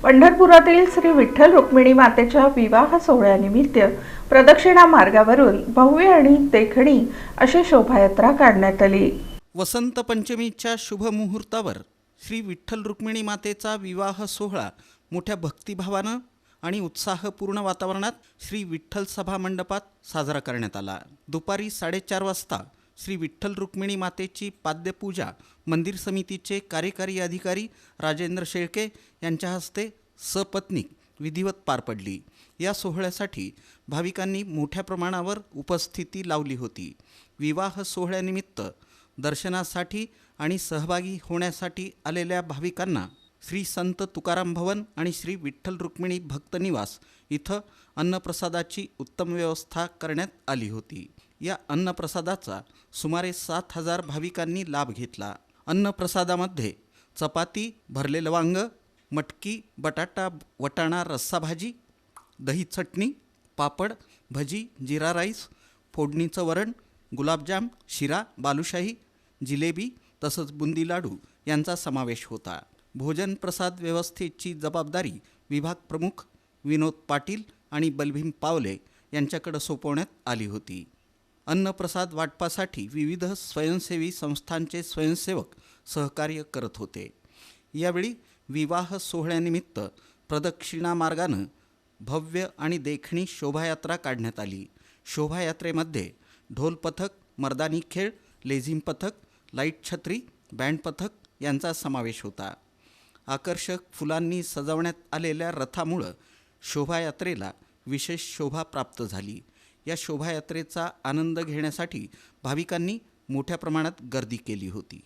पंढरपुरातील श्री विठ्ठल रुक्मिणी मातेच्या विवाह सोहळ्यानिमित्त प्रदक्षिणा मार्गावरून भव्य आणि देखणी अशी शोभायात्रा काढण्यात आली। वसंत पंचमीच्या शुभ मुहूर्तावर श्री विठ्ठल रुक्मिणी मातेचा विवाह सोहळा मोठ्या भक्तिभावानं आणि उत्साहपूर्ण वातावरणात श्री विठ्ठल सभा मंडपात साजरा करण्यात आला। दुपारी 4:30 वाजता श्री विठ्ठल रुक्मिणी मातेची पाद्यपूजा मंदिर समितीचे कार्यकारी अधिकारी राजेंद्र शेळके यांच्या हस्ते सपत्नीक विधिवत पार पडली। या सोहळ्यासाठी भाविकांनी मोठ्या प्रमाणावर उपस्थिती लावली होती। विवाह सोहळ्यानिमित्त दर्शनासाठी आणि सहभागी होण्यासाठी आलेल्या भाविकांना श्री संत तुकाराम भवन आणि श्री विठ्ठल रुक्मिणी भक्त निवास इथं अन्नप्रसादाची उत्तम व्यवस्था करण्यात आली होती। या अन्नप्रसादाचा सुमारे 7,000 भाविकांनी लाभ घेतला। अन्नप्रसादामध्ये चपाती, भरलेलं वांग, मटकी, बटाटा, वटाणा रस्सा भाजी, दही चटणी, पापड, भजी, जिरा राईस, फोडणीचं वरण, गुलाबजाम, शिरा, बालुशाही, जिलेबी तसंच बुंदी लाडू यांचा समावेश होता। भोजन प्रसाद व्यवस्थेची जबाबदारी विभाग प्रमुख विनोद पाटील आणि बलभीम पावले यांच्याकडे सोपवण्यात आली होती। अन्नप्रसाद वाटपासाठी विविध स्वयंसेवी संस्थांचे स्वयंसेवक सहकार्य करत होते। यावेळी विवाह सोहळ्यानिमित्त प्रदक्षिणा मार्गानं भव्य आणि देखणी शोभायात्रा काढण्यात आली। शोभायात्रेमध्ये ढोल पथक, मर्दानी खेळ, लेझिम पथक, लाईट छत्री, बँड पथक यांचा समावेश होता। आकर्षक फुलांनी सजवण्यात आलेल्या रथामुळं शोभायात्रेला विशेष शोभा प्राप्त झाली। या शोभायात्रेचा आनंद घेण्यासाठी भाविकांनी मोठ्या प्रमाणात गर्दी केली होती।